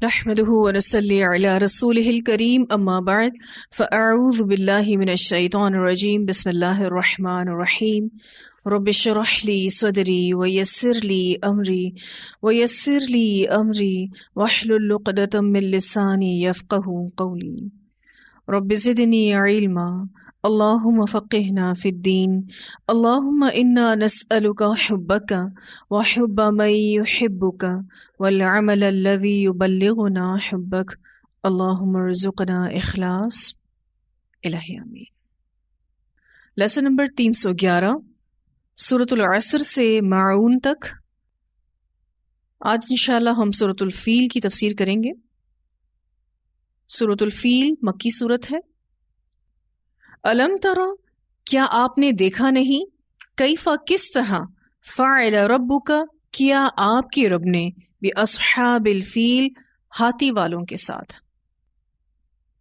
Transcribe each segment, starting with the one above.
نحمده ونصلي على رسوله الكريم اما بعد فاعوذ بالله من الشيطان الرجيم بسم الله الرحمن الرحيم رب اشرح لي صدري ويسر لي امري واحلل عقدة من لساني يفقهوا قولي رب زدني علما اللهم فقهنا في الدين اللهم إنا نسألك حبك وحب من يحبك والعمل الذي يبلغنا حبك اللهم ارزقنا اخلاص الہی آمین۔ لیسن نمبر 311 سورۃ العصر سے معون تک۔ آج انشاءاللہ ہم سورۃ الفیل کی تفسیر کریں گے۔ سورۃ الفیل مکی سورت ہے۔ الم ترى کیا آپ نے دیکھا نہیں، کیفا کس طرح، فعل ربک کیا آپ کے رب نے، باصحاب الفیل ہاتھی والوں کے ساتھ۔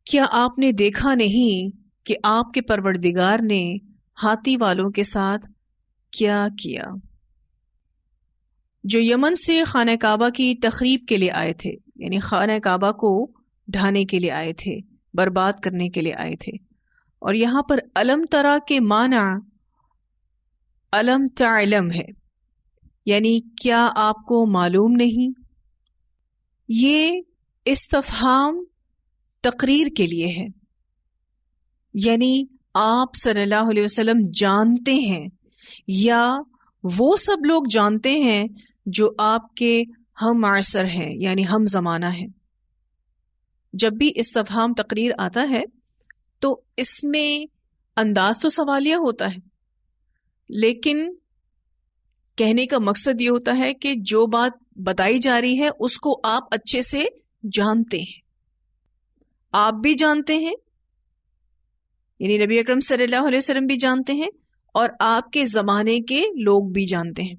کیا آپ نے دیکھا نہیں کہ آپ کے پروردگار نے ہاتھی والوں کے ساتھ کیا کیا؟ جو یمن سے خانہ کعبہ کی تخریب کے لیے آئے تھے، یعنی خانہ کعبہ کو ڈھانے کے لیے آئے تھے، برباد کرنے کے لیے آئے تھے۔ اور یہاں پر الم ترا کے معنی الم تعلم ہے، یعنی کیا آپ کو معلوم نہیں؟ یہ استفہام تقریر کے لیے ہے، یعنی آپ صلی اللہ علیہ وسلم جانتے ہیں یا وہ سب لوگ جانتے ہیں جو آپ کے ہم معاصر ہیں، یعنی ہم زمانہ ہیں۔ جب بھی استفہام تقریر آتا ہے تو اس میں انداز تو سوالیہ ہوتا ہے، لیکن کہنے کا مقصد یہ ہوتا ہے کہ جو بات بتائی جا رہی ہے اس کو آپ اچھے سے جانتے ہیں، آپ بھی جانتے ہیں، یعنی نبی اکرم صلی اللہ علیہ وسلم بھی جانتے ہیں اور آپ کے زمانے کے لوگ بھی جانتے ہیں۔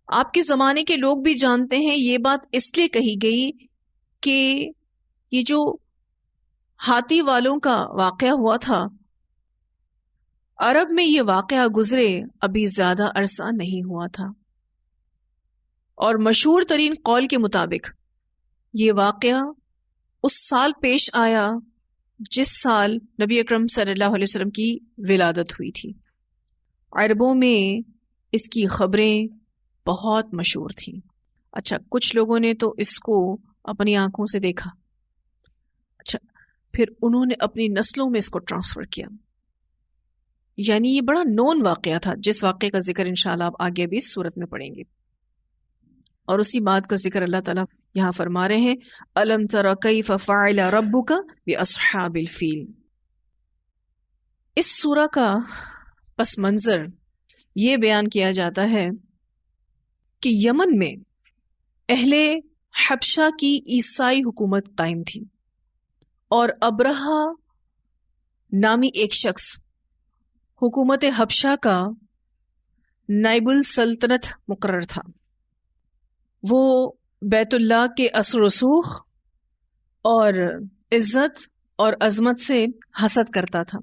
آپ کے زمانے کے لوگ بھی جانتے ہیں۔ یہ بات اس لیے کہی گئی کہ یہ جو ہاتھی والوں کا واقعہ ہوا تھا، عرب میں یہ واقعہ گزرے ابھی زیادہ عرصہ نہیں ہوا تھا، اور مشہور ترین قول کے مطابق یہ واقعہ اس سال پیش آیا جس سال نبی اکرم صلی اللہ علیہ وسلم کی ولادت ہوئی تھی۔ عربوں میں اس کی خبریں بہت مشہور تھیں۔ اچھا، کچھ لوگوں نے تو اس کو اپنی آنکھوں سے دیکھا، اچھا پھر انہوں نے اپنی نسلوں میں اس کو ٹرانسفر کیا، یعنی یہ بڑا نون واقعہ تھا، جس واقعے کا ذکر انشاءاللہ آپ آگے بھی اس صورت میں پڑھیں گے۔ اور اسی بات کا ذکر اللہ تعالیٰ یہاں فرما رہے ہیں، الم تر کیف فعل ربک باصحاب الفیل۔ اس سورہ کا پس منظر یہ بیان کیا جاتا ہے کہ یمن میں اہل حبشہ کی عیسائی حکومت قائم تھی، اور ابرہہ نامی ایک شخص حکومت حبشہ کا نائب السلطنت مقرر تھا۔ وہ بیت اللہ کے اثر و رسوخ اور عزت اور عظمت سے حسد کرتا تھا۔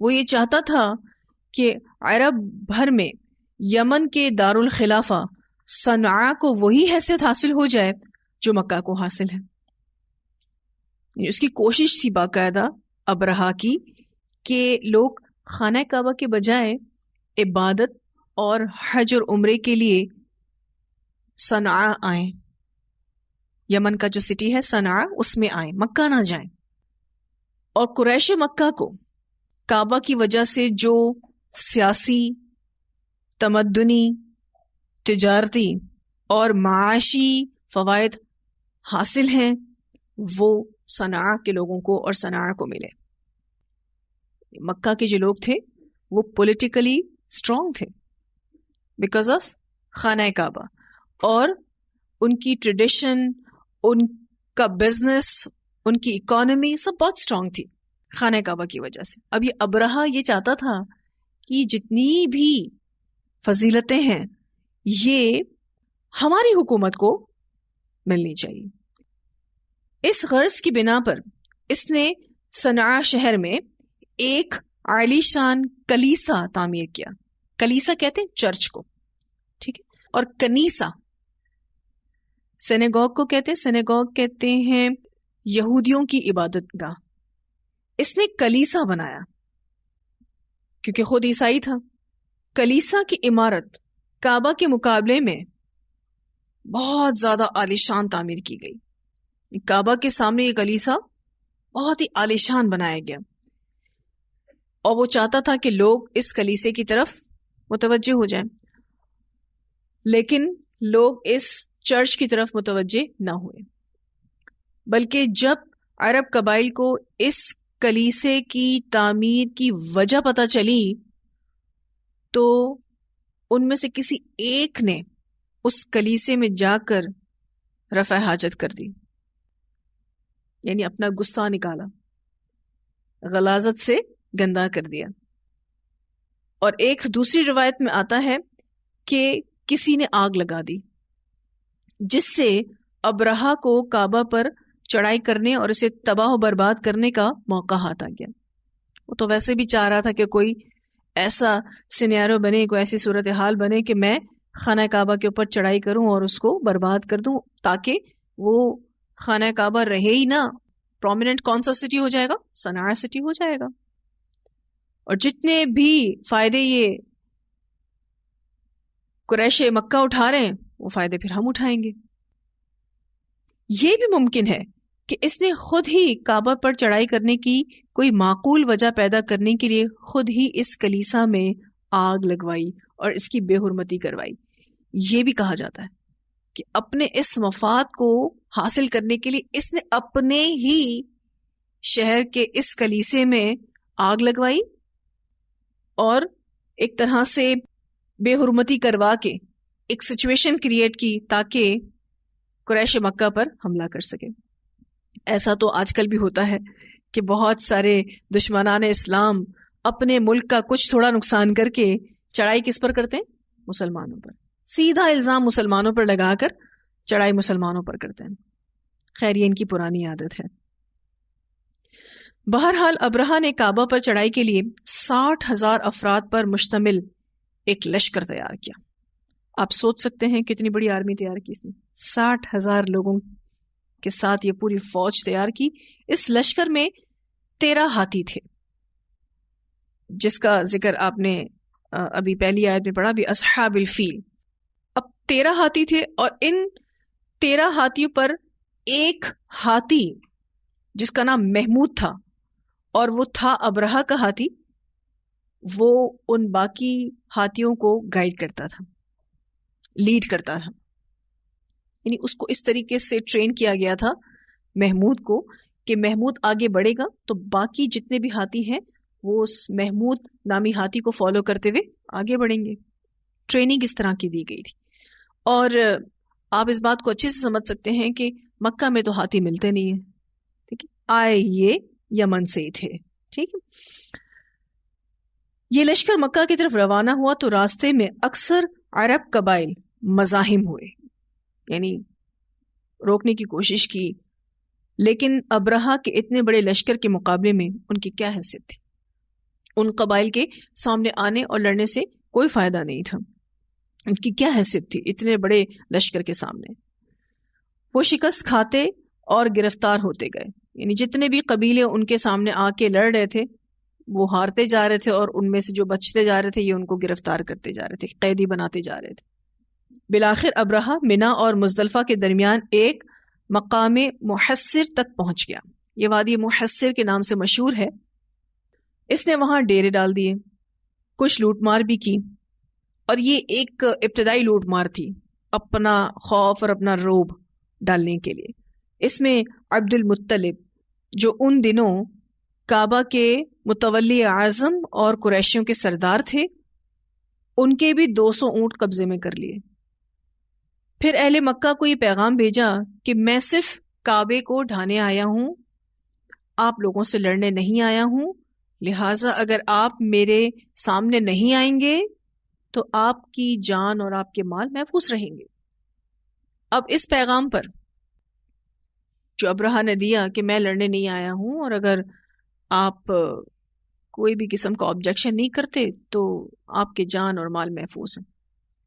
وہ یہ چاہتا تھا کہ عرب بھر میں یمن کے دارالخلافہ صنعاء کو وہی حیثیت حاصل ہو جائے جو مکہ کو حاصل ہے۔ اس کی کوشش تھی باقاعدہ ابرہا کی کہ لوگ خانہ کعبہ کے بجائے عبادت اور حج اور عمرے کے لیے صنعاء آئیں، یمن کا جو سٹی ہے صنعاء، اس میں آئیں، مکہ نہ جائیں۔ اور قریش مکہ کو کعبہ کی وجہ سے جو سیاسی، تمدنی، تجارتی اور معاشی فوائد حاصل ہیں وہ صنعاء کے لوگوں کو اور صنعاء کو ملے۔ مکہ کے جو لوگ تھے وہ پولیٹیکلی اسٹرانگ تھے بیکاز آف خانہ کعبہ، اور ان کی ٹریڈیشن، ان کا بزنس، ان کی اکانومی سب بہت اسٹرانگ تھی خانہ کعبہ کی وجہ سے۔ اب یہ ابرہہ یہ چاہتا تھا کہ جتنی بھی فضیلتیں ہیں یہ ہماری حکومت کو ملنی چاہیے۔ اس غرض کی بنا پر اس نے صنعاء شہر میں ایک عالی شان کلیسا تعمیر کیا۔ کلیسا کہتے ہیں چرچ کو، ٹھیک ہے، اور کنیسا سینیگوگ کو کہتے ہیں، سینیگوگ کہتے ہیں یہودیوں کی عبادت گاہ. اس نے کلیسا بنایا کیونکہ خود عیسائی تھا. کلیسا کی عمارت کعبہ کے مقابلے میں بہت زیادہ عالیشان تعمیر کی گئی. کعبہ کے سامنے یہ کلیسا بہت ہی عالیشان بنایا گیا، اور وہ چاہتا تھا کہ لوگ اس کلیسے کی طرف متوجہ ہو جائیں، لیکن لوگ اس چرچ کی طرف متوجہ نہ ہوئے. بلکہ جب عرب قبائل کو اس کلیسے کی تعمیر کی وجہ پتہ چلی تو ان میں سے کسی ایک نے اس کلیسے میں جا کر رفع حاجت کر دی، یعنی اپنا غصہ نکالا، غلاظت سے گندا کر دیا. اور ایک دوسری روایت میں آتا ہے کہ کسی نے آگ لگا دی، جس سے ابرہہ کو کعبہ پر چڑھائی کرنے اور اسے تباہ و برباد کرنے کا موقع ہاتھ آ گیا. وہ تو ویسے بھی چاہ رہا تھا کہ کوئی ایسا سینیریو بنے، کوئی ایسی صورتحال بنے کہ میں خانہ کعبہ کے اوپر چڑھائی کروں اور اس کو برباد کر دوں، تاکہ وہ خانہ کعبہ رہے ہی نہ. پرومیننٹ کون سا سٹی ہو جائے گا؟ صنعاء سٹی ہو جائے گا. اور جتنے بھی فائدے یہ قریش مکہ اٹھا رہے ہیں وہ فائدے پھر ہم اٹھائیں گے. یہ بھی ممکن ہے کہ اس نے خود ہی کعبہ پر چڑھائی کرنے کی کوئی معقول وجہ پیدا کرنے کے لیے خود ہی اس کلیسا میں آگ لگوائی اور اس کی بے حرمتی کروائی. یہ بھی کہا جاتا ہے کہ اپنے اس مفاد کو حاصل کرنے کے لیے اس نے اپنے ہی شہر کے اس کلیسے میں آگ لگوائی اور ایک طرح سے بے حرمتی کروا کے ایک سچویشن کریٹ کی تاکہ قریش مکہ پر حملہ کر سکے. ایسا تو آج کل بھی ہوتا ہے کہ بہت سارے دشمنان اسلام اپنے ملک کا کچھ تھوڑا نقصان کر کے چڑھائی کس پر کرتے ہیں؟ مسلمانوں پر. سیدھا الزام مسلمانوں پر لگا کر چڑھائی مسلمانوں پر کرتے ہیں. خیر یہ ان کی پرانی عادت ہے. بہرحال ابرہہ نے کعبہ پر چڑھائی کے لیے 60,000 افراد پر مشتمل ایک لشکر تیار کیا. آپ سوچ سکتے ہیں کتنی بڑی آرمی تیار کی اس نے. 60,000 لوگوں کے ساتھ یہ پوری فوج تیار کی. اس لشکر میں 13 ہاتھی تھے، جس کا ذکر آپ نے ابھی پہلی آیت میں پڑھا بھی اصحاب الفیل. اب 13 ہاتھی تھے اور ان 13 ہاتھیوں پر ایک ہاتھی جس کا نام محمود تھا اور وہ تھا ابرہہ کا ہاتھی، وہ ان باقی ہاتھیوں کو گائیڈ کرتا تھا، لیڈ کرتا تھا. یعنی اس کو اس طریقے سے ٹرین کیا گیا تھا محمود کو کہ محمود آگے بڑھے گا تو باقی جتنے بھی ہاتھی ہیں وہ اس محمود نامی ہاتھی کو فالو کرتے ہوئے آگے بڑھیں گے. ٹریننگ اس طرح کی دی گئی تھی. اور آپ اس بات کو اچھے سے سمجھ سکتے ہیں کہ مکہ میں تو ہاتھی ملتے نہیں ہیں. ٹھیک ہے، آئے یہ یمن سے ہی تھے. ٹھیک ہے، یہ لشکر مکہ کی طرف روانہ ہوا تو راستے میں اکثر عرب قبائل مزاحم ہوئے، یعنی روکنے کی کوشش کی، لیکن ابرہہ کے اتنے بڑے لشکر کے مقابلے میں ان کی کیا حیثیت تھی؟ ان قبائل کے سامنے آنے اور لڑنے سے کوئی فائدہ نہیں تھا. ان کی کیا حیثیت تھی اتنے بڑے لشکر کے سامنے؟ وہ شکست کھاتے اور گرفتار ہوتے گئے. یعنی جتنے بھی قبیلے ان کے سامنے آ کے لڑ رہے تھے وہ ہارتے جا رہے تھے، اور ان میں سے جو بچتے جا رہے تھے یہ ان کو گرفتار کرتے جا رہے تھے، قیدی بناتے جا رہے تھے. بالآخر ابرہہ منا اور مزدلفہ کے درمیان ایک مقام محصر تک پہنچ گیا. یہ وادی محصر کے نام سے مشہور ہے. اس نے وہاں ڈیرے ڈال دیے، کچھ لوٹ مار بھی کی، اور یہ ایک ابتدائی لوٹ مار تھی اپنا خوف اور اپنا روب ڈالنے کے لیے. اس میں عبد المطلب جو ان دنوں کعبہ کے متولی اعظم اور قریشیوں کے سردار تھے، ان کے بھی 200 اونٹ قبضے میں کر لیے. پھر اہل مکہ کو یہ پیغام بھیجا کہ میں صرف کعبے کو ڈھانے آیا ہوں، آپ لوگوں سے لڑنے نہیں آیا ہوں، لہٰذا اگر آپ میرے سامنے نہیں آئیں گے تو آپ کی جان اور آپ کے مال محفوظ رہیں گے. اب اس پیغام پر جو ابرہہ نے دیا کہ میں لڑنے نہیں آیا ہوں، اور اگر آپ کوئی بھی قسم کا آبجیکشن نہیں کرتے تو آپ کے جان اور مال محفوظ ہیں،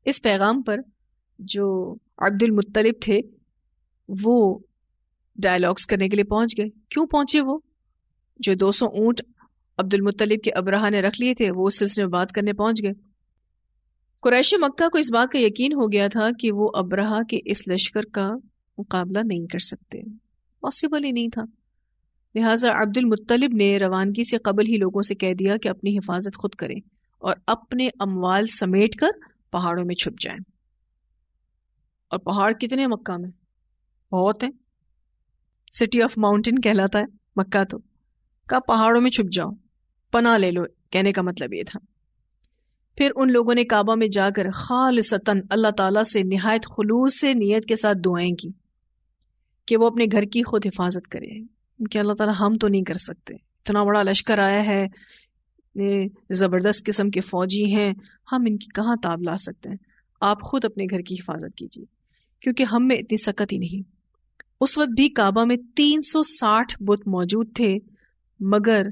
اس پیغام پر جو عبد المطلب تھے وہ ڈائلاگس کرنے کے لیے پہنچ گئے. کیوں پہنچے؟ وہ جو 200 اونٹ عبد المطلب کے ابرہہ نے رکھ لیے تھے وہ اس سلسلے میں بات کرنے پہنچ گئے. قریش مکہ کو اس بات کا یقین ہو گیا تھا کہ وہ ابرہہ کے اس لشکر کا مقابلہ نہیں کر سکتے، پاسبل ہی نہیں تھا. لہٰذا عبد المطلب نے روانگی سے قبل ہی لوگوں سے کہہ دیا کہ اپنی حفاظت خود کریں اور اپنے اموال سمیٹ کر پہاڑوں میں چھپ جائیں. اور پہاڑ کتنے مکہ میں؟ بہت ہیں. سٹی آف ماؤنٹین کہلاتا ہے مکہ. تو کہا پہاڑوں میں چھپ جاؤ، پناہ لے لو، کہنے کا مطلب یہ تھا. پھر ان لوگوں نے کعبہ میں جا کر خالصتاً اللہ تعالیٰ سے نہایت خلوص سے نیت کے ساتھ دعائیں کی کہ وہ اپنے گھر کی خود حفاظت کرے. کہ اللہ تعالیٰ ہم تو نہیں کر سکتے، اتنا بڑا لشکر آیا ہے، زبردست قسم کے فوجی ہیں، ہم ان کی کہاں تاب لا سکتے ہیں، آپ خود اپنے گھر کی حفاظت کیجیے، کیونکہ ہم میں اتنی سکت ہی نہیں. اس وقت بھی کعبہ میں 360 بت موجود تھے، مگر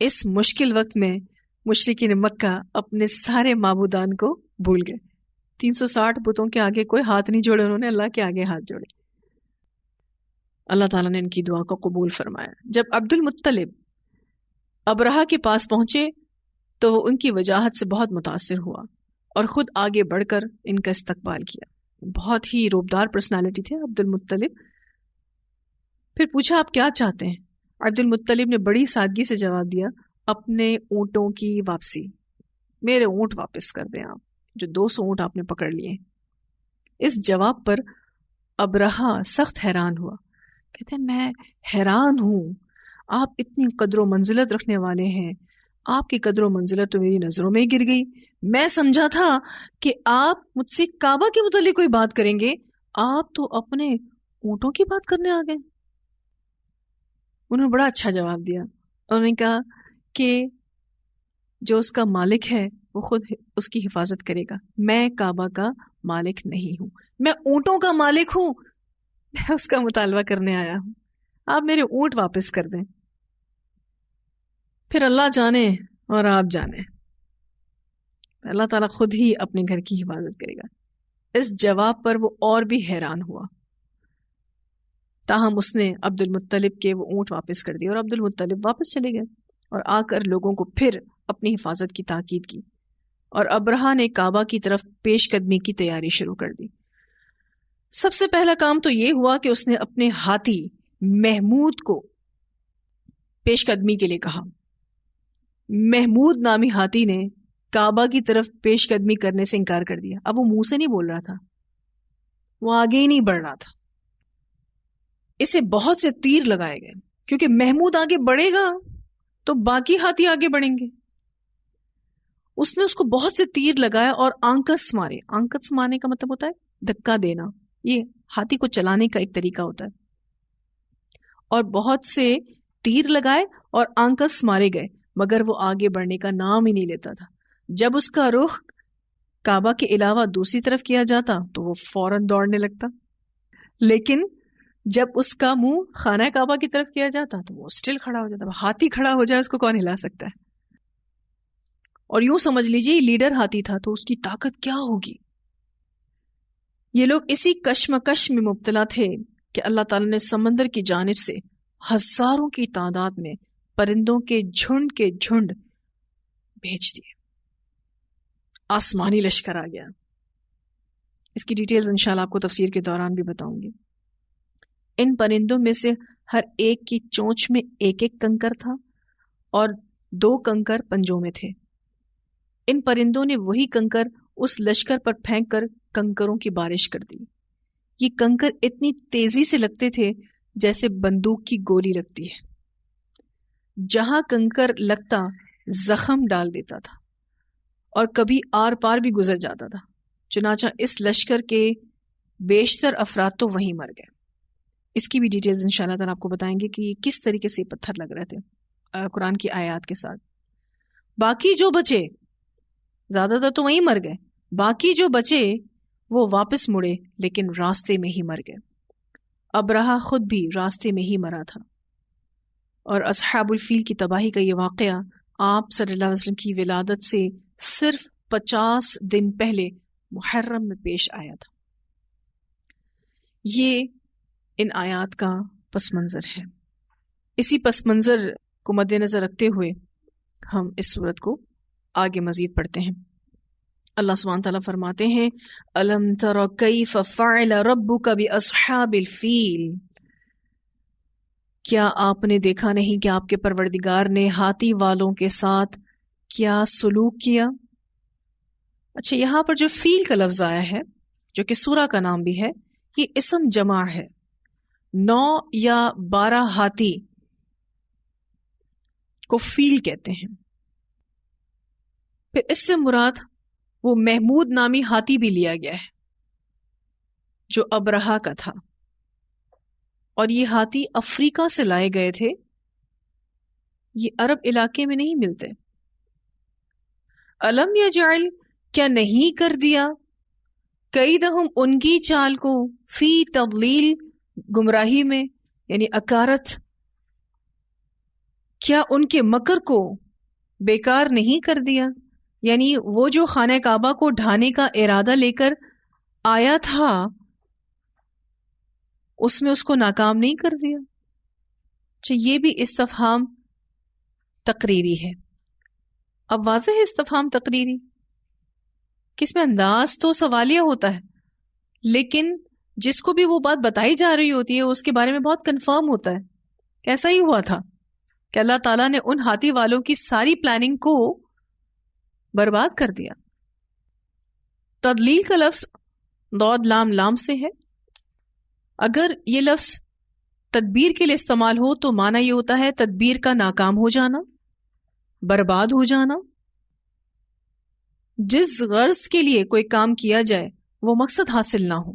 اس مشکل وقت میں مشرکین مکہ اپنے سارے معبودان کو بھول گئے. 360 بتوں کے آگے کوئی ہاتھ نہیں جوڑے، انہوں نے اللہ کے آگے ہاتھ جوڑے. اللہ تعالیٰ نے ان کی دعا کو قبول فرمایا. جب عبد المطلب ابرہہ کے پاس پہنچے تو وہ ان کی وجاہت سے بہت متاثر ہوا اور خود آگے بڑھ کر ان کا استقبال کیا. بہت ہی روبدار پرسنالٹی تھے عبد المطلب. پھر پوچھا آپ کیا چاہتے ہیں؟ عبد المطلب نے بڑی سادگی سے جواب دیا اپنے اونٹوں کی واپسی، میرے اونٹ واپس کر دیں آپ، جو 200 اونٹ آپ نے پکڑ لیے. اس جواب پر ابرہہ سخت حیران ہوا. کہتے ہیں میں حیران ہوں، آپ اتنی قدر و منزلت رکھنے والے ہیں، آپ کی قدر و منزلت تو میری نظروں میں ہی گر گئی. میں سمجھا تھا کہ آپ مجھ سے کعبہ کے متعلق کوئی بات کریں گے، آپ تو اپنے اونٹوں کی بات کرنے آ گئے. انہوں نے بڑا اچھا جواب دیا. انہوں نے کہا کہ جو اس کا مالک ہے وہ خود اس کی حفاظت کرے گا، میں کعبہ کا مالک نہیں ہوں، میں اونٹوں کا مالک ہوں، میں اس کا مطالبہ کرنے آیا ہوں، آپ میرے اونٹ واپس کر دیں. پھر اللہ جانے اور آپ جانے، اللہ تعالیٰ خود ہی اپنے گھر کی حفاظت کرے گا. اس جواب پر وہ اور بھی حیران ہوا. تاہم اس نے عبد المطلب کے وہ اونٹ واپس کر دیے اور عبد المطلب واپس چلے گئے اور آ کر لوگوں کو پھر اپنی حفاظت کی تاکید کی. اور ابرہہ نے کعبہ کی طرف پیش قدمی کی تیاری شروع کر دی. سب سے پہلا کام تو یہ ہوا کہ اس نے اپنے ہاتھی محمود کو پیش قدمی کے لیے کہا. محمود نامی ہاتھی نے کعبہ کی طرف پیش قدمی کرنے سے انکار کر دیا. اب وہ منہ سے نہیں بول رہا تھا، وہ آگے ہی نہیں بڑھ رہا تھا. اسے بہت سے تیر لگائے گئے کیونکہ محمود آگے بڑھے گا تو باقی ہاتھی آگے بڑھیں گے. اس نے اس کو بہت سے تیر لگائے اور آنکس مارے. آنکس مارنے کا مطلب ہوتا ہے دھکا دینا، یہ ہاتھی کو چلانے کا ایک طریقہ ہوتا ہے. اور بہت سے تیر لگائے اور آنکس مارے گئے مگر وہ آگے بڑھنے کا نام ہی نہیں لیتا تھا. جب اس کا رخ کعبہ کے علاوہ دوسری طرف کیا جاتا تو وہ فوراً دوڑنے لگتا، لیکن جب اس کا منہ خانہ کعبہ کی طرف کیا جاتا تو وہ اسٹل کھڑا ہو جاتا. ہاتھی کھڑا ہو جائے اس کو کون ہلا سکتا ہے؟ اور یوں سمجھ لیجیے لیڈر ہاتھی تھا تو اس کی طاقت کیا ہوگی. یہ لوگ اسی کشمکش میں مبتلا تھے کہ اللہ تعالیٰ نے سمندر کی جانب سے ہزاروں کی تعداد میں پرندوں کے جھنڈ بھیج دیے. آسمانی لشکر آ گیا. اس کی ڈیٹیلز انشاءاللہ آپ کو تفسیر کے دوران بھی بتاؤں گی. ان پرندوں میں سے ہر ایک کی چونچ میں ایک ایک کنکر تھا اور 2 کنکر پنجوں میں تھے. ان پرندوں نے وہی کنکر اس لشکر پر پھینک کر کنکروں کی بارش کر دی. یہ کنکر اتنی تیزی سے لگتے تھے جیسے بندوق کی گولی لگتی ہے. جہاں کنکر لگتا زخم ڈال دیتا تھا اور کبھی آر پار بھی گزر جاتا تھا. چنانچہ اس لشکر کے بیشتر افراد تو وہیں مر گئے. اس کی بھی ڈیٹیلز انشاءاللہ تعالیٰ آپ کو بتائیں گے کہ کس طریقے سے پتھر لگ رہے تھے قرآن کی آیات کے ساتھ. باقی جو بچے، زیادہ تر تو وہیں مر گئے، باقی جو بچے وہ واپس مڑے لیکن راستے میں ہی مر گئے. ابرہہ خود بھی راستے میں ہی مرا تھا. اور اصحاب الفیل کی تباہی کا یہ واقعہ آپ صلی اللہ علیہ وسلم کی ولادت سے صرف 50 دن پہلے محرم میں پیش آیا تھا. یہ ان آیات کا پس منظر ہے. اسی پس منظر کو مد نظر رکھتے ہوئے ہم اس صورت کو آگے مزید پڑھتے ہیں. اللہ سبحانہ تعالیٰ فرماتے ہیں الم تر کیف فعل ربک باصحاب الفیل، کیا آپ نے دیکھا نہیں کہ آپ کے پروردگار نے ہاتھی والوں کے ساتھ کیا سلوک کیا. اچھا، یہاں پر جو فیل کا لفظ آیا ہے جو کہ سورہ کا نام بھی ہے، یہ اسم جمع ہے. 9 یا 12 ہاتھی کو فیل کہتے ہیں. پھر اس سے مراد وہ محمود نامی ہاتھی بھی لیا گیا ہے جو ابرہا کا تھا، اور یہ ہاتھی افریقہ سے لائے گئے تھے، یہ عرب علاقے میں نہیں ملتے. الم یجعل، کیا نہیں کر دیا، کیدہم، ان کی چال کو، فی تضلیل، گمراہی میں، یعنی اکارت، کیا ان کے مکر کو بیکار نہیں کر دیا، یعنی وہ جو خانہ کعبہ کو ڈھانے کا ارادہ لے کر آیا تھا اس میں اس کو ناکام نہیں کر دیا. اچھا، یہ بھی استفہام تقریری ہے. اب واضح ہے استفہام تقریری کہ اس میں انداز تو سوالیہ ہوتا ہے، لیکن جس کو بھی وہ بات بتائی جا رہی ہوتی ہے اس کے بارے میں بہت کنفرم ہوتا ہے. ایسا ہی ہوا تھا کہ اللہ تعالیٰ نے ان ہاتھی والوں کی ساری پلاننگ کو برباد کر دیا. تدلیل کا لفظ ضاد لام لام سے ہے. اگر یہ لفظ تدبیر کے لیے استعمال ہو تو معنی یہ ہوتا ہے تدبیر کا ناکام ہو جانا، برباد ہو جانا. جس غرض کے لیے کوئی کام کیا جائے وہ مقصد حاصل نہ ہو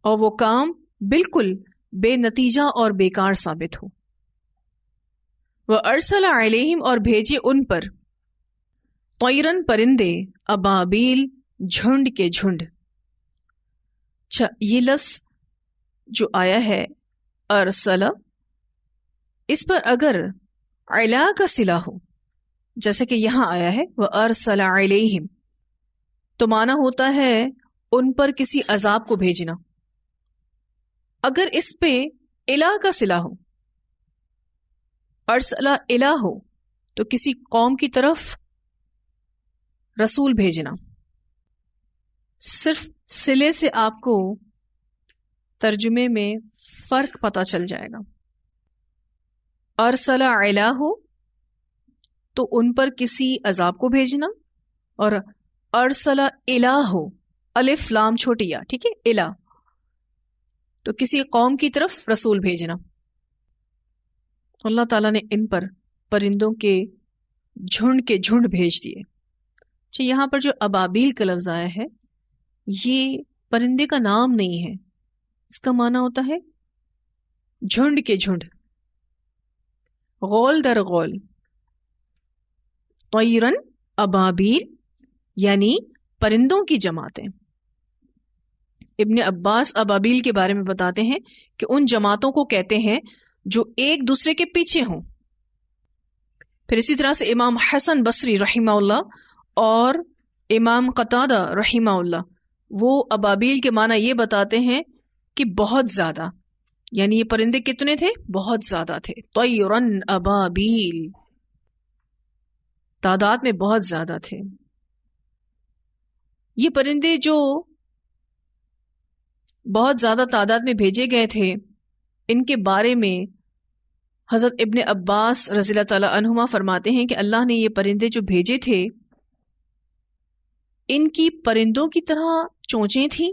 اور وہ کام بالکل بے نتیجہ اور بیکار ثابت ہو. وَأَرْسَلَ عَلَيْهِمْ، اور بھیجے ان پر، طَيْرًا پرندے، ابابیل، جھنڈ کے جھنڈ. اچھا، یہ لفظ جو آیا ہے ارسلہ، اس پر اگر علا کا صلہ ہو جیسے کہ یہاں آیا ہے وَأَرْسَلَ عَلَيْهِمْ، تو معنی ہوتا ہے ان پر کسی عذاب کو بھیجنا. اگر اس پہ الہ کا صلہ ہو، ارسلہ الہ ہو، تو کسی قوم کی طرف رسول بھیجنا. صرف صلے سے آپ کو ترجمے میں فرق پتہ چل جائے گا. ارسلہ الہ ہو تو ان پر کسی عذاب کو بھیجنا، اور ارسلہ الہ ہو، الف لام چھوٹی یا، ٹھیک ہے، الہ، تو کسی قوم کی طرف رسول بھیجنا. اللہ تعالیٰ نے ان پر پرندوں کے جھنڈ بھیج دیے. اچھا، یہاں پر جو ابابیل کا لفظ آیا ہے یہ پرندے کا نام نہیں ہے، اس کا معنی ہوتا ہے جھنڈ کے جھنڈ، غول در غول. طیرن ابابیل یعنی پرندوں کی جماعتیں. ابن عباس ابابیل کے بارے میں بتاتے ہیں کہ ان جماعتوں کو کہتے ہیں جو ایک دوسرے کے پیچھے ہوں. پھر اسی طرح سے امام حسن بصری رحمہ اللہ اور امام قتادہ رحمہ اللہ وہ ابابیل کے معنی یہ بتاتے ہیں کہ بہت زیادہ، یعنی یہ پرندے کتنے تھے؟ بہت زیادہ تھے. طیرن ابابیل، تعداد میں بہت زیادہ تھے. یہ پرندے جو بہت زیادہ تعداد میں بھیجے گئے تھے، ان کے بارے میں حضرت ابن عباس رضی اللہ تعالی عنہما فرماتے ہیں کہ اللہ نے یہ پرندے جو بھیجے تھے ان کی پرندوں کی طرح چونچیں تھیں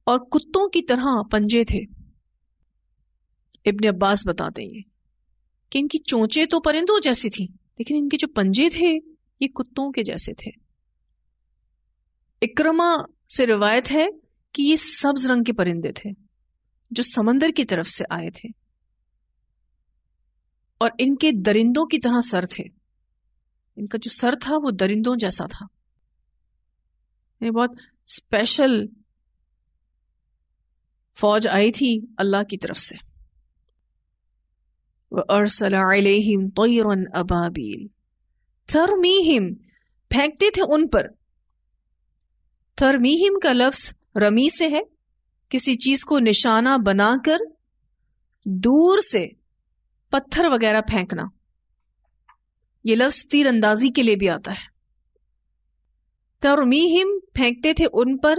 اور کتوں کی طرح پنجے تھے. ابن عباس بتاتے ہیں کہ ان کی چونچیں تو پرندوں جیسی تھیں لیکن ان کے جو پنجے تھے یہ کتوں کے جیسے تھے. اکرمہ سے روایت ہے کہ یہ سبز رنگ کے پرندے تھے جو سمندر کی طرف سے آئے تھے، اور ان کے درندوں کی طرح سر تھے. ان کا جو سر تھا وہ درندوں جیسا تھا. یہ بہت اسپیشل فوج آئی تھی اللہ کی طرف سے. وَأَرْسَلَ عَلَيْهِمْ طَيْرًا أَبَابِيلَ تَرْمِيهِمْ، پھینکتے تھے ان پر. ترمیہم کا لفظ رمی سے ہے کسی چیز کو نشانہ بنا کر دور سے پتھر وغیرہ پھینکنا، یہ لفظ تیر اندازی کے لیے بھی آتا ہے. ترمیہم پھینکتے تھے ان پر،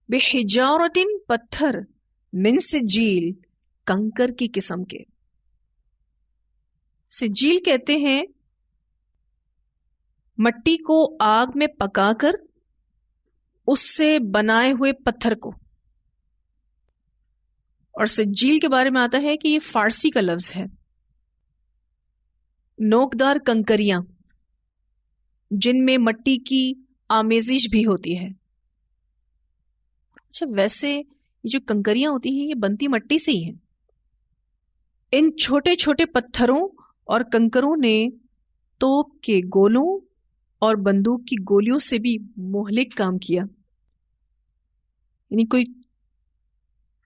بحجارۃ پتھر، من سجیل کنکر کی قسم کے. سجیل کہتے ہیں مٹی کو آگ میں پکا کر اس سے بنائے ہوئے پتھر کو. اور سجیل کے بارے میں آتا ہے کہ یہ فارسی کا لفظ ہے. نوکدار کنکریاں جن میں مٹی کی آمیزش بھی ہوتی ہے. اچھا، ویسے یہ جو کنکریاں ہوتی ہیں یہ بنتی مٹی سے ہی ہیں. ان چھوٹے چھوٹے پتھروں اور کنکروں نے توپ کے گولوں اور بندوق کی گولیوں سے بھی مہلک کام کیا. یعنی کوئی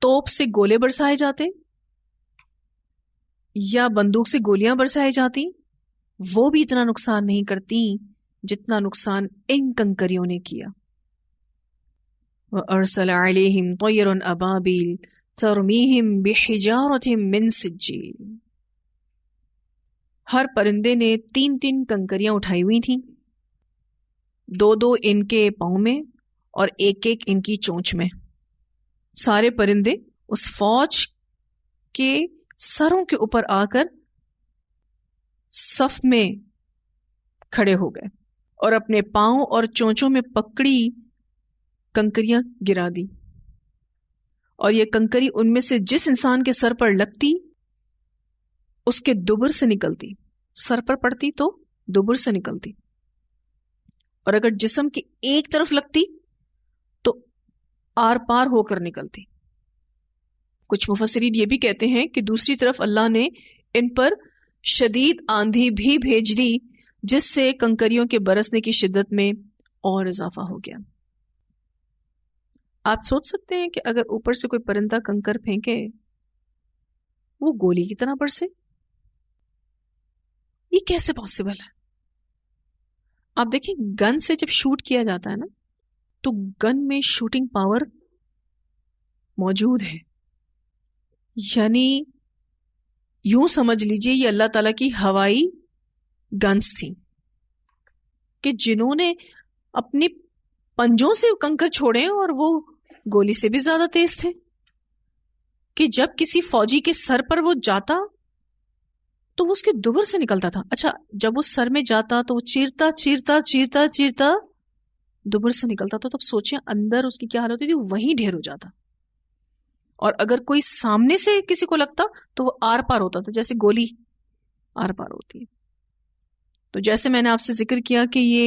توپ سے گولے برسائے جاتے یا بندوق سے گولیاں برسائے جاتی، وہ بھی اتنا نقصان نہیں کرتی جتنا نقصان ان کنکریوں نے کیا. وَأَرْسَلَ عَلَيْهِمْ طَيْرًا أَبَابِيلَ تَرْمِيهِمْ بِحِجَارَةٍ مِّن سِجِّيلٍ. ہر پرندے نے 3 کنکریاں اٹھائی ہوئی تھیں، 2 ان کے پاؤں میں اور 1 ان کی چونچ میں. سارے پرندے اس فوج کے سروں کے اوپر آ کر صف میں کھڑے ہو گئے اور اپنے پاؤں اور چونچوں میں پکڑی کنکریاں گرا دی. اور یہ کنکری ان میں سے جس انسان کے سر پر لگتی اس کے دبر سے نکلتی، سر پر پڑتی تو دبر سے نکلتی، اور اگر جسم کی ایک طرف لگتی تو آر پار ہو کر نکلتی. کچھ مفسرین یہ بھی کہتے ہیں کہ دوسری طرف اللہ نے ان پر شدید آندھی بھی بھیج دی، جس سے کنکریوں کے برسنے کی شدت میں اور اضافہ ہو گیا. آپ سوچ سکتے ہیں کہ اگر اوپر سے کوئی پرندہ کنکر پھینکے وہ گولی کی طرح برسے، یہ کیسے پاسبل ہے؟ آپ دیکھیں گن سے جب شوٹ کیا جاتا ہے نا تو گن میں شوٹنگ پاور موجود ہے. یعنی یوں سمجھ لیجئے یہ اللہ تعالیٰ کی ہوائی گنز تھیں کہ جنہوں نے اپنی پنجوں سے کنکر چھوڑے اور وہ گولی سے بھی زیادہ تیز تھے کہ جب کسی فوجی کے سر پر وہ جاتا تو وہ اس کے دبر سے نکلتا تھا. اچھا، جب وہ سر میں جاتا تو وہ چیرتا چیرتا چیرتا چیرتا دبر سے نکلتا تھا. تب سوچیں اندر اس کی کیا حالت ہوتی تھی، وہیں ڈھیر ہو جاتا. اور اگر کوئی سامنے سے کسی کو لگتا تو وہ آر پار ہوتا تھا، جیسے گولی آر پار ہوتی ہے. تو جیسے میں نے آپ سے ذکر کیا کہ یہ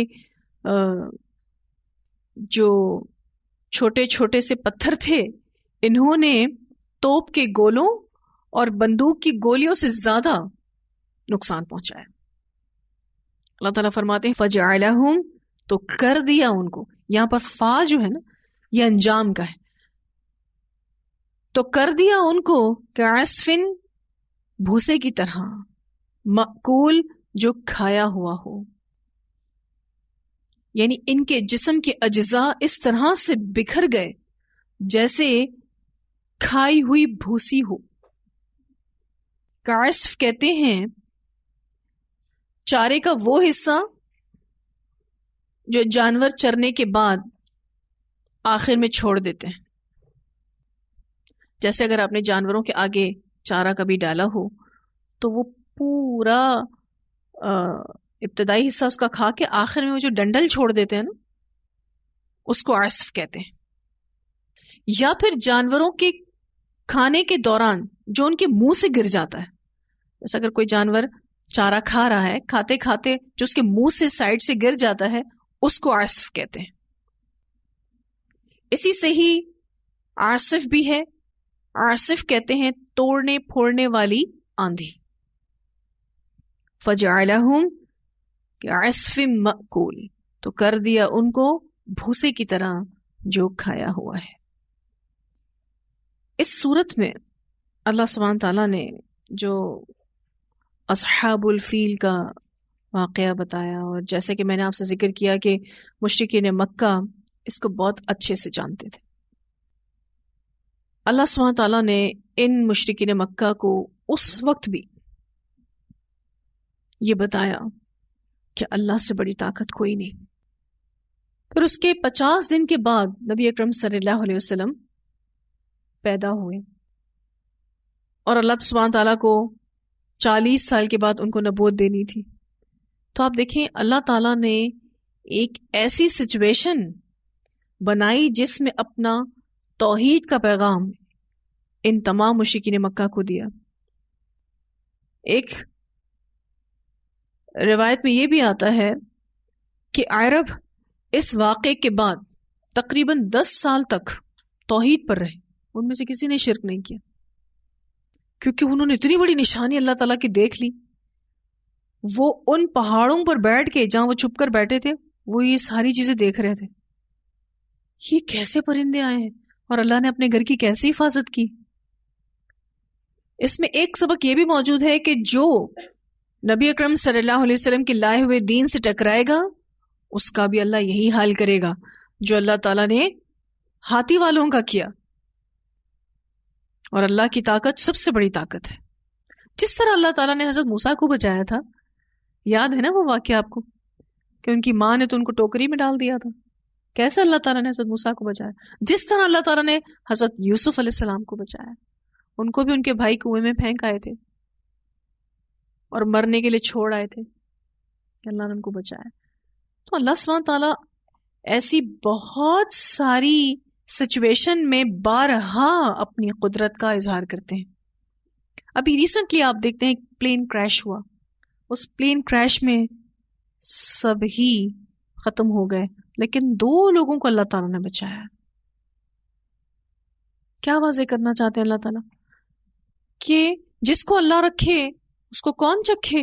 جو چھوٹے چھوٹے سے پتھر تھے انہوں نے توپ کے گولوں اور بندوق کی گولیوں سے زیادہ نقصان پہنچایا. اللہ تعالیٰ فرماتے ہیں فَجَعَلَهُمْ، تو کر دیا ان کو. یہاں پر فا جو ہے نا یہ انجام کا ہے، تو کر دیا ان کو کَعَصْفٍ، بھوسے کی طرح، مأکول، جو کھایا ہوا ہو. یعنی ان کے جسم کے اجزاء اس طرح سے بکھر گئے جیسے کھائی ہوئی بھوسی ہو. کَعَصْف کہتے ہیں چارے کا وہ حصہ جو جانور چرنے کے بعد آخر میں چھوڑ دیتے ہیں. جیسے اگر آپ نے جانوروں کے آگے چارہ کبھی ڈالا ہو تو وہ پورا ابتدائی حصہ اس کا کھا کے آخر میں وہ جو ڈنڈل چھوڑ دیتے ہیں نا اس کو عصف کہتے ہیں. یا پھر جانوروں کے کھانے کے دوران جو ان کے منہ سے گر جاتا ہے، جیسے اگر کوئی جانور چارہ کھا رہا ہے، کھاتے کھاتے جو اس کے منہ سے سائڈ سے گر جاتا ہے اس کو عصف کہتے ہیں. اسی سے ہی عاصف بھی ہے. عاصف کہتے ہیں توڑنے پھوڑنے والی آندھی. فَجَعَلَهُمْ كَعَصْفٍ مَأْكُولٍ، تو کر دیا ان کو بھوسے کی طرح جو کھایا ہوا ہے. اس صورت میں اللہ سبحانہ تعالیٰ نے جو اصحاب الفیل کا واقعہ بتایا، اور جیسے کہ میں نے آپ سے ذکر کیا کہ مشرکین مکہ اس کو بہت اچھے سے جانتے تھے. اللہ سبحانہ تعالیٰ نے ان مشرکین مکہ کو اس وقت بھی یہ بتایا کہ اللہ سے بڑی طاقت کوئی نہیں. پھر اس کے 50 دن کے بعد نبی اکرم صلی اللہ علیہ وسلم پیدا ہوئے اور اللہ سبحانہ تعالیٰ کو 40 سال کے بعد ان کو نبوت دینی تھی. تو آپ دیکھیں اللہ تعالیٰ نے ایک ایسی سچویشن بنائی جس میں اپنا توحید کا پیغام ان تمام مشرکین مکہ کو دیا. ایک روایت میں یہ بھی آتا ہے کہ عرب اس واقعے کے بعد تقریباً 10 سال تک توحید پر رہے، ان میں سے کسی نے شرک نہیں کیا، کیونکہ انہوں نے اتنی بڑی نشانی اللہ تعالیٰ کی دیکھ لی. وہ ان پہاڑوں پر بیٹھ کے جہاں وہ چھپ کر بیٹھے تھے وہ یہ ساری چیزیں دیکھ رہے تھے. یہ کیسے پرندے آئے ہیں اور اللہ نے اپنے گھر کی کیسی حفاظت کی. اس میں ایک سبق یہ بھی موجود ہے کہ جو نبی اکرم صلی اللہ علیہ وسلم کے لائے ہوئے دین سے ٹکرائے گا اس کا بھی اللہ یہی حال کرے گا جو اللہ تعالیٰ نے ہاتھی والوں کا کیا. اور اللہ کی طاقت سب سے بڑی طاقت ہے. جس طرح اللہ تعالیٰ نے حضرت موسیٰ کو بچایا تھا، یاد ہے نا وہ واقعہ آپ کو کہ ان کی ماں نے تو ان کو ٹوکری میں ڈال دیا تھا. کیسے اللہ تعالیٰ نے حضرت موسیٰ کو بچایا؟ جس طرح اللہ تعالیٰ نے حضرت یوسف علیہ السلام کو بچایا. ان کو بھی ان کے بھائی کنویں میں پھینک آئے تھے اور مرنے کے لیے چھوڑ آئے تھے کہ اللہ نے ان کو بچایا. تو اللہ سبحانہ تعالیٰ ایسی بہت ساری سچویشن میں بارہا اپنی قدرت کا اظہار کرتے ہیں. ابھی ریسنٹلی آپ دیکھتے ہیں ایک پلین کریش ہوا، اس پلین کریش میں سب ہی ختم ہو گئے لیکن 2 لوگوں کو اللہ تعالیٰ نے بچایا. کیا واضح کرنا چاہتے ہیں اللہ تعالیٰ؟ کہ جس کو اللہ رکھے اس کو کون چکھے.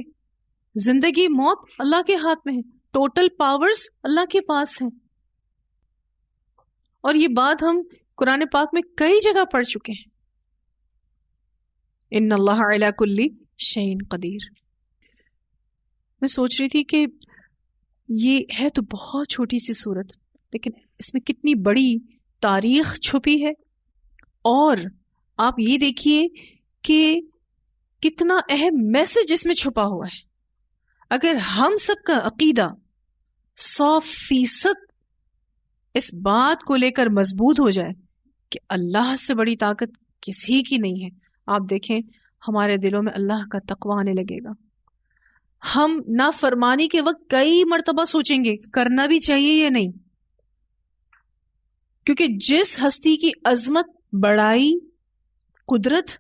زندگی موت اللہ کے ہاتھ میں ہے، ٹوٹل پاورز اللہ کے پاس ہیں. اور یہ بات ہم قرآن پاک میں کئی جگہ پڑھ چکے ہیں. ان اللہ علی کل شیء قدیر. میں سوچ رہی تھی کہ یہ ہے تو بہت چھوٹی سی صورت لیکن اس میں کتنی بڑی تاریخ چھپی ہے. اور آپ یہ دیکھیے کہ کتنا اہم میسج اس میں چھپا ہوا ہے. اگر ہم سب کا عقیدہ 100% اس بات کو لے کر مضبوط ہو جائے کہ اللہ سے بڑی طاقت کسی کی نہیں ہے، آپ دیکھیں ہمارے دلوں میں اللہ کا تقویٰ آنے لگے گا. ہم نافرمانی کے وقت کئی مرتبہ سوچیں گے کرنا بھی چاہیے یا نہیں، کیونکہ جس ہستی کی عظمت، بڑائی، قدرت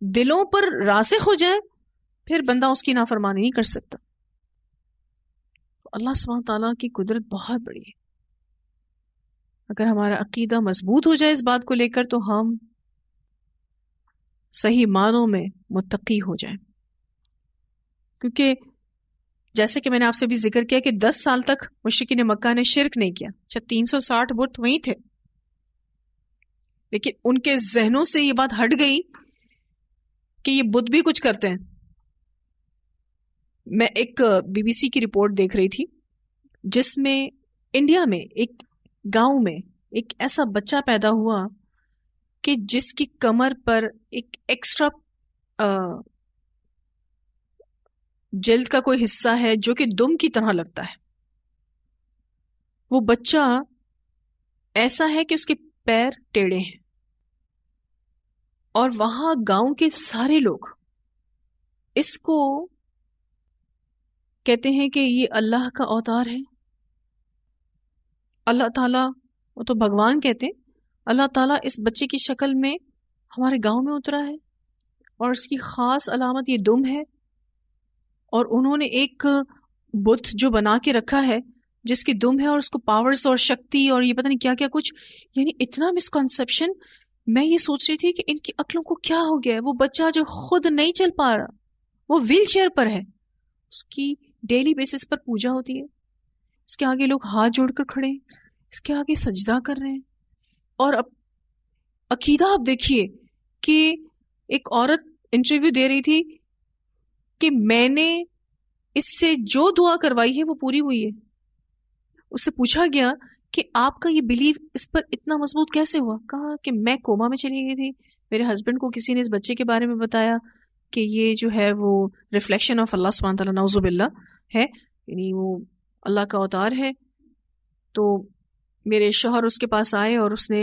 دلوں پر راسخ ہو جائے پھر بندہ اس کی نافرمانی نہیں کر سکتا. اللہ سبحانہ تعالیٰ کی قدرت بہت بڑی ہے. اگر ہمارا عقیدہ مضبوط ہو جائے اس بات کو لے کر تو ہم صحیح معنوں میں متقی ہو جائیں. کیونکہ جیسے کہ میں نے آپ سے بھی ذکر کیا کہ 10 سال تک مشرکین مکہ نے شرک نہیں کیا. 360 بت وہیں تھے لیکن ان کے ذہنوں سے یہ بات ہٹ گئی کہ یہ بت بھی کچھ کرتے ہیں. میں ایک BBC کی رپورٹ دیکھ رہی تھی جس میں انڈیا میں ایک گاؤں میں ایک ایسا بچہ پیدا ہوا کہ جس کی کمر پر ایک ایکسٹرا جلد کا کوئی حصہ ہے جو کہ دم کی طرح لگتا ہے. وہ بچہ ایسا ہے کہ اس کے پیر ٹیڑھے ہیں اور وہاں گاؤں کے سارے لوگ اس کو کہتے ہیں کہ یہ اللہ کا اوتار ہے. اللہ تعالیٰ، وہ تو بھگوان کہتے ہیں، اللہ تعالیٰ اس بچے کی شکل میں ہمارے گاؤں میں اترا ہے اور اس کی خاص علامت یہ دم ہے. اور انہوں نے ایک بت جو بنا کے رکھا ہے جس کی دم ہے اور اس کو پاورز اور شکتی اور یہ پتہ نہیں کیا کیا کچھ، یعنی اتنا مسکنسیپشن. میں یہ سوچ رہی تھی کہ ان کی عقلوں کو کیا ہو گیا ہے. وہ بچہ جو خود نہیں چل پا رہا، وہ ویل چیئر پر ہے، اس کی ڈیلی بیسس پر پوجا ہوتی ہے، اس کے آگے لوگ ہاتھ جوڑ کر کھڑے ہیں، اس کے آگے سجدہ کر رہے ہیں. اور اب عقیدہ آپ دیکھیے کہ ایک عورت انٹرویو دے رہی تھی کہ میں نے اس سے جو دعا کروائی ہے وہ پوری ہوئی ہے. اس سے پوچھا گیا کہ آپ کا یہ بلیف اس پر اتنا مضبوط کیسے ہوا؟ کہا کہ میں کوما میں چلی گئی تھی، میرے ہسبینڈ کو کسی نے اس بچے کے بارے میں بتایا کہ یہ جو ہے وہ ریفلیکشن آف اللہ سبحانہ تعالیٰ نعوذ باللہ ہے، یعنی وہ اللہ کا اوتار ہے. تو میرے شوہر اس کے پاس آئے اور اس نے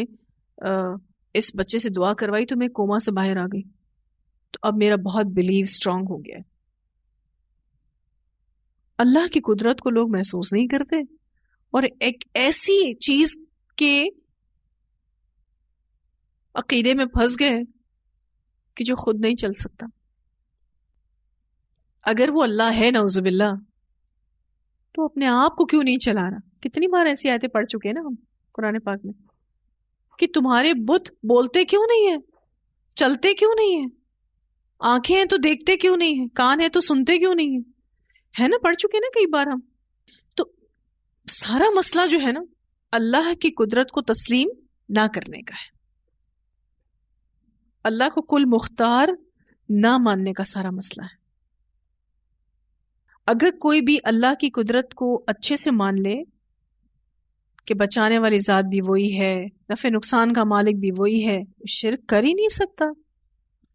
اس بچے سے دعا کروائی تو میں کوما سے باہر آ گئی. تو اب میرا بہت بلیو اسٹرانگ ہو گیا ہے. اللہ کی قدرت کو لوگ محسوس نہیں کرتے اور ایک ایسی چیز کے عقیدے میں پھنس گئے کہ جو خود نہیں چل سکتا. اگر وہ اللہ ہے نعوذ باللہ تو اپنے آپ کو کیوں نہیں چلا رہا؟ کتنی بار ایسی آیتیں پڑھ چکے ہیں نا ہم قرآن پاک میں کہ تمہارے بت بولتے کیوں نہیں ہیں، چلتے کیوں نہیں ہیں، آنکھیں ہیں تو دیکھتے کیوں نہیں ہیں، کان ہے تو سنتے کیوں نہیں ہیں، ہے نا، پڑھ چکے نا کئی بار ہم. تو سارا مسئلہ جو ہے نا اللہ کی قدرت کو تسلیم نہ کرنے کا ہے، اللہ کو کل مختار نہ ماننے کا سارا مسئلہ ہے. اگر کوئی بھی اللہ کی قدرت کو اچھے سے مان لے کہ بچانے والی ذات بھی وہی ہے، نفع نقصان کا مالک بھی وہی ہے، شرک کر ہی نہیں سکتا.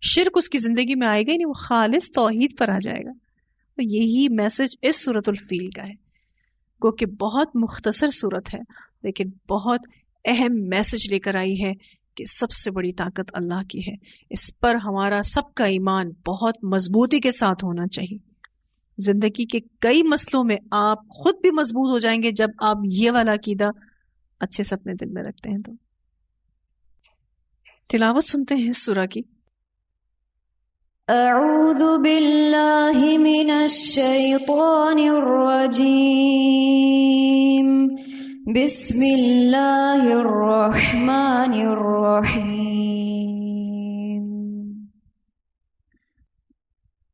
شرک اس کی زندگی میں آئے گا ہی نہیں، وہ خالص توحید پر آ جائے گا. تو یہی میسج اس سورۃ الفیل کا ہے، گو کہ بہت مختصر سورت ہے لیکن بہت اہم میسج لے کر آئی ہے کہ سب سے بڑی طاقت اللہ کی ہے. اس پر ہمارا سب کا ایمان بہت مضبوطی کے ساتھ ہونا چاہیے. زندگی کے کئی مسئلوں میں آپ خود بھی مضبوط ہو جائیں گے جب آپ یہ والا عقیدہ اچھے سے اپنے دل میں رکھتے ہیں. تو تلاوت سنتے ہیں اس سورہ کی. اعوذ باللہ من الشیطان الرجیم بسم اللہ الرحمن الرحیم.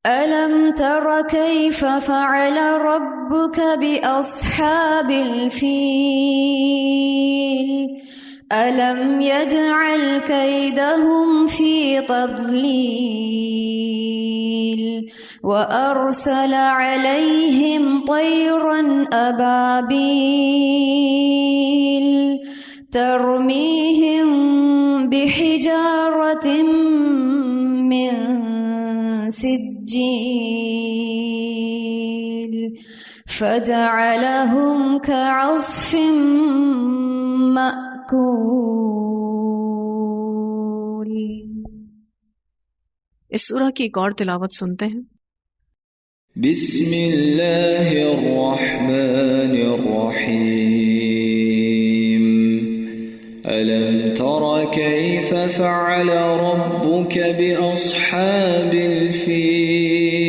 أَلَمْ تَرَ كَيْفَ فَعَلَ رَبُّكَ بِأَصْحَابِ الْفِيلِ أَلَمْ يَجْعَلْ كَيْدَهُمْ فِي تَضْلِيلٍ وَأَرْسَلَ عَلَيْهِمْ طَيْرًا أَبَابِيلَ تَرْمِيهِمْ بِحِجَارَةٍ مِّن سجيل فجعلهم كعصف مأكول. اس سورہ کی ایک اور تلاوت سنتے ہیں. بسم اللہ الرحمن الرحیم. أَلَمْ تَرَ كَيْفَ فَعَلَ رَبُّكَ بِأَصْحَابِ الْفِيلِ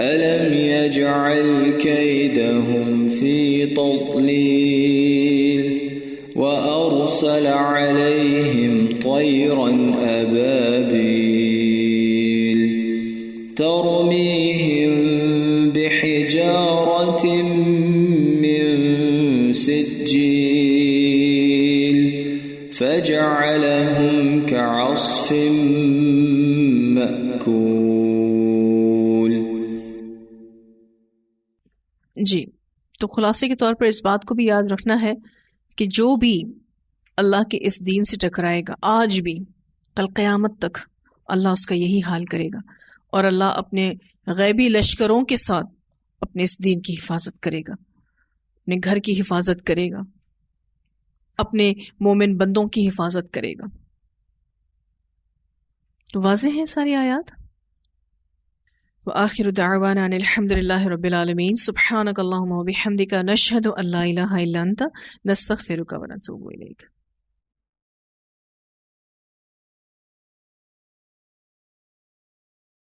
أَلَمْ يَجْعَلْ كَيْدَهُمْ فِي تَضْلِيلٍ وَأَرْسَلَ عَلَيْهِمْ طَيْرًا أَبَابِيلَ تَرْمِيهِمْ بِحِجَارَةٍ مِّن سِجِّيلٍ فَجَعَلَهُمْ كَعَصْفٍ مَّأْكُولٍ. جی، تو خلاصے کے طور پر اس بات کو بھی یاد رکھنا ہے کہ جو بھی اللہ کے اس دین سے ٹکرائے گا، آج بھی کل قیامت تک اللہ اس کا یہی حال کرے گا، اور اللہ اپنے غیبی لشکروں کے ساتھ اپنے اس دین کی حفاظت کرے گا، اپنے گھر کی حفاظت کرے گا، اپنے مومن بندوں کی حفاظت کرے گا. تو واضح ہیں ساری آیات. وآخر دعوانا ان الحمد للہ رب العالمین. سبحانک اللہم وبحمدک نشہد ان لا الہ الا انت نستغفرک ونتوب الیک.